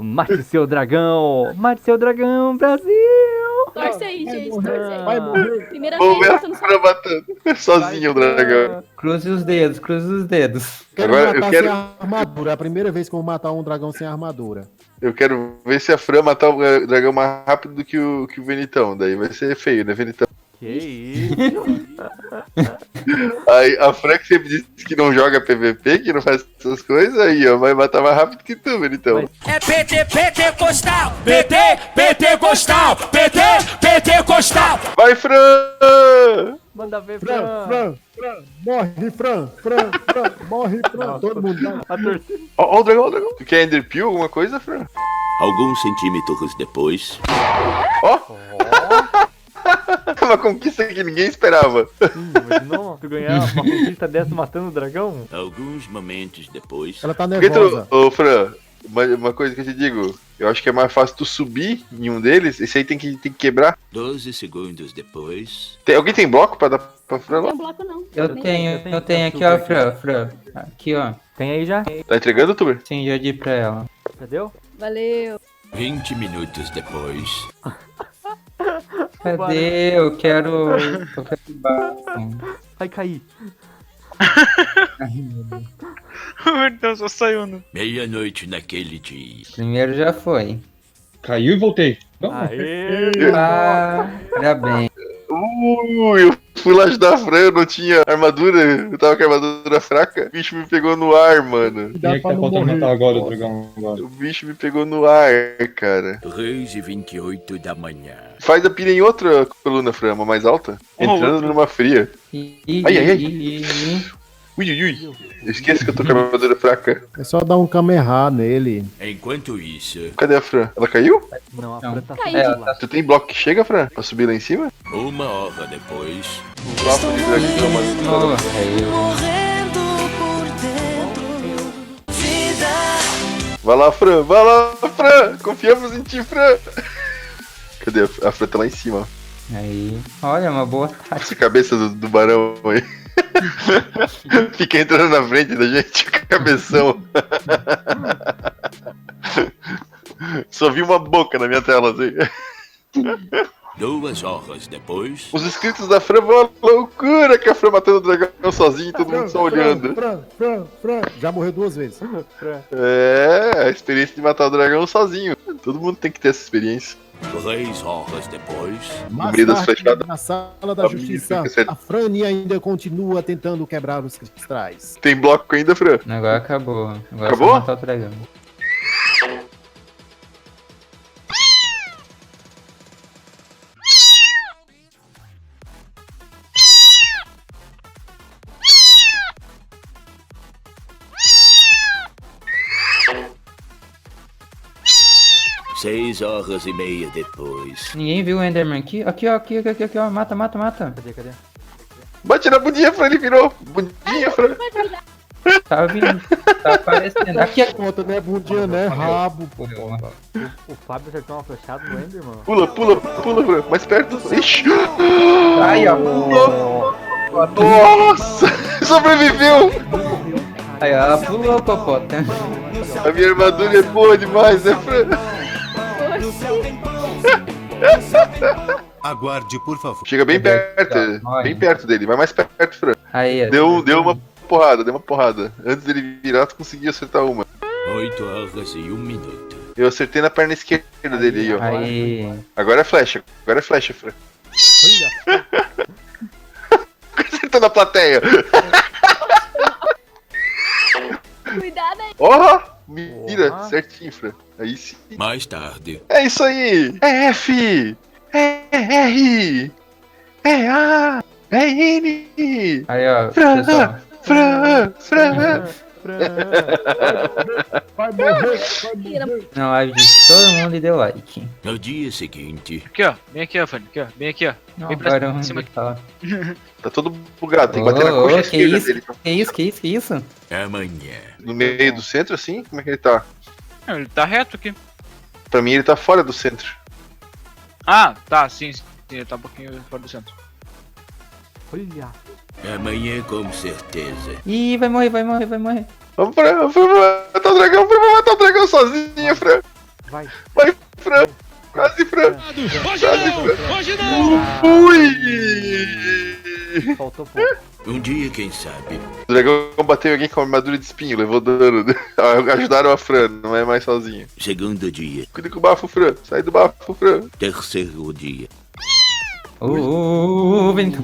Mate seu dragão! Mate seu dragão, Brasil! Torce aí, gente. Torce aí. Vai morrer. Primeira Vamos vez ver a matando Fran matando. Sozinho o dragão. Cruze os dedos, cruze os dedos. Quero Agora eu matar quero- sem armadura. É a primeira vez que eu vou matar um dragão sem armadura. Eu quero ver se a Fran matar o dragão mais rápido do que o Venitão. Daí vai ser feio, né, Venitão? Que isso? Aí a Fran que sempre disse que não joga PVP, que não faz essas coisas, aí, ó, vai matar mais rápido que tu, Venitão. Mas- É PT, pentecostal! PT, pentecostal! PT, pentecostal! Vai, Fran! Manda ver, Fran, morre, Fran, morre, Fran. Todo mundo vai. A torcida. Ó o dragão, ó o dragão. Tu quer Ender Peel, alguma coisa, Fran? Alguns centímetros depois. Ó! Uma conquista que ninguém esperava. Imaginou tu ganhar uma conquista dessa matando o dragão? Alguns momentos depois. Ela tá Por que nervosa. tu, ô Fran, uma coisa que eu te digo, eu acho que é mais fácil tu subir em um deles, esse aí tem que quebrar. 12 segundos depois. Alguém tem bloco pra dar pra Fran Não lá? tem bloco, não. Eu tenho aqui, ó, Fran. Aqui, ó. Tem aí já? Tá entregando, Tuber? Sim, já di pra ela. Entendeu? Valeu. 20 minutos depois. Cadê? Eu quero barco. Vai cair. Meu Deus, só saiu, né? Meia-noite naquele dia. Primeiro já foi. Caiu e voltei. Aê! Parabéns. Eu fui lá ajudar a Fran, eu não tinha armadura, eu tava com a armadura fraca. O bicho me pegou no ar, mano. Quem é que tá faltando matar agora o dragão? Agora? O bicho me pegou no ar, cara. 3h28 da manhã. Faz a pilha em outra coluna, Fran, uma mais alta. Entrando numa fria. Ai. Ui, ui, ui. Eu esqueço que eu tô com a armadura fraca. É só dar um Kamehameha nele. Enquanto isso, Cadê a Fran? Ela caiu? Não, a Não. Fran tá Caiu. subindo lá. Tu tem bloco que chega, Fran? Pra subir lá em cima? 1 hora depois. O papo de dragão, mano. Morrendo por dentro. Vida. Vai lá, Fran. Vai lá, Fran. Confiamos em ti, Fran. Cadê? A Fran tá lá em cima. Aí. Olha, uma boa tática. Essa cabeça do barão aí. Fica entrando na frente da gente, o cabeção. Só vi uma boca na minha tela, assim. 2 horas depois. Os inscritos da Fran vão à loucura que a Fran matando o dragão sozinho e todo mundo só olhando. Fran. Já morreu 2 vezes. É, a experiência de matar o dragão sozinho. Todo mundo tem que ter essa experiência. 3 horas depois. Mais Abrir das tarde, flechadas. na sala da Abrir, justiça, fica certo. a Franny ainda continua tentando quebrar os cristais. Tem bloco ainda, Fran? Agora acabou. Agora Acabou? é só matar o dragão. Seis horas e meia depois. Ninguém viu o Enderman aqui? Aqui, ó. Mata. Cadê? Bate na bundinha, Fran, ele virou. Bundinha, Fran. Tá vindo. Tá aparecendo. Aqui. Conta, né? Bundinha, né? Rabo, pô. O Fábio acertou uma flechada no Enderman. Pula, Fran. Mais perto. Ixi. Aí, ó. Nossa! Sobreviveu! Aí, ó. Pulou, popota. A minha armadura é boa demais, né, Fran? Aguarde, por favor. Chega bem perto, Olha. bem perto dele. Vai mais perto, Fran. Aí, ó. Deu uma porrada. Antes dele virar, tu conseguiu acertar uma. 8 horas e 1 minuto. Eu acertei na perna esquerda dele aí, ó. Aí. Agora é flecha, Fran. Olha. Acertou na plateia. Cuidado aí. Ó! Mira, Porra. certinho, Fran. Aí sim. Mais tarde. É isso aí! É F! É R! É A! É N! Aí, ó. Fran! Pessoal. Fran! Vai morrer. Na live de todo mundo e deu like. No dia seguinte. Aqui, ó. Bem aqui, ó, Fanny. Aqui, ó. Bem aqui, ó. Não, Vem pra agora cima onde tá? Tá todo bugado, tem que bater na Ô, coxa que esquerda isso? dele. Que isso? Amanhã. No meio do centro, assim? Como é que ele tá? Não, ele tá reto aqui. Pra mim ele tá fora do centro. Ah, tá, sim. Ele tá um pouquinho fora do centro. Olha. Amanhã com certeza. Ih, vai morrer. Vamos, Fran, matar o dragão, Fran, vai matar o dragão sozinho, Fran. Vai. Vai, Fran. Quase, Fran. Hoje não! Ui! Faltou pouco. Um dia, quem sabe. O dragão bateu em alguém com armadura de espinho, levou dano. Ajudaram a Fran, não é mais sozinho. Segundo dia. Cuida com o bafo, Fran. Sai do bafo, Fran. Terceiro dia. Vento.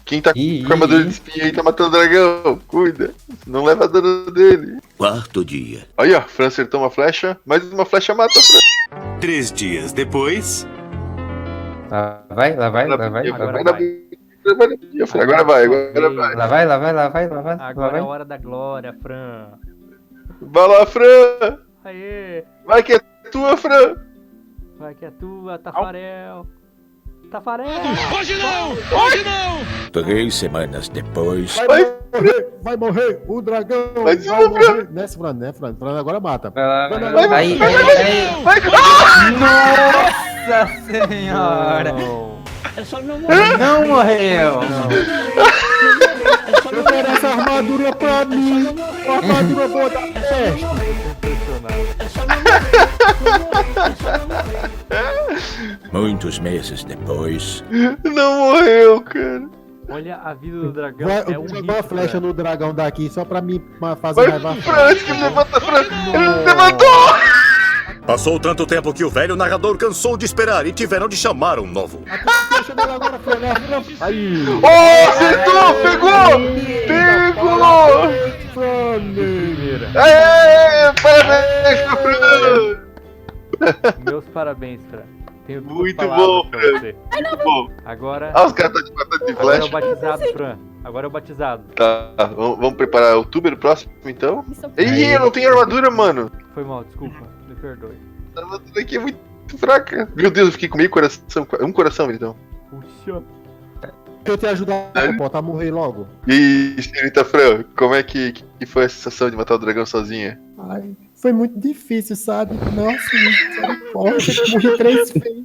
Quem tá com armadura de espinho aí tá matando o dragão. Cuida. Não leva dano dele. Quarto dia. Aí, ó. Fran acertou uma flecha. Mais uma flecha mata a Fran. 3 dias depois. Lá vai. Agora vai. Agora vai. Agora é a hora da glória, Fran. Vai lá, Fran. Aê. Vai que é tua, Fran. Vai que é tua, Tafarel. Hoje não! 3 semanas depois. Vai morrer o dragão. Vai morrer. Nessa, Fran, né, Fran? Fran agora mata. Vai lá. Vai. Nossa senhora. Não morreu. Eu quero essa armadura pra mim. Uma armadura boa da peste. Muitos meses depois. Não morreu, cara. Olha a vida do dragão. Vai, É eu um vou jogar uma flecha no dragão daqui só pra mim fazer Vai, raiva. Fran, antes que ele levanta, Fran. Ele levantou. Passou tanto tempo que o velho narrador cansou de esperar e tiveram de chamar um novo. Flecha dele agora, Fran. Aí. Oh, acertou! Pegou! Aê, parabéns pra Fran! Meus parabéns, Fran. Tenho duas Muito palavras bom, pra Fran. você. Muito bom. Agora. Ah, os caras estão te matando de Agora é o flecha. batizado, Fran. Agora é o batizado. Tá, vamos preparar o tuber próximo então? Isso Ih, eu não tenho armadura, mano. Foi mal, desculpa. Me perdoe. A armadura aqui é muito fraca. Meu Deus, eu fiquei com meio coração. Um coração, então. Puxa. Deixa eu te ajudar, pô, tá morrer logo. E aí, senhorita Fran, como é que foi a sensação de matar o dragão sozinha? Ai, foi muito difícil, sabe? Nossa, misericórdia, eu morri 3 vezes.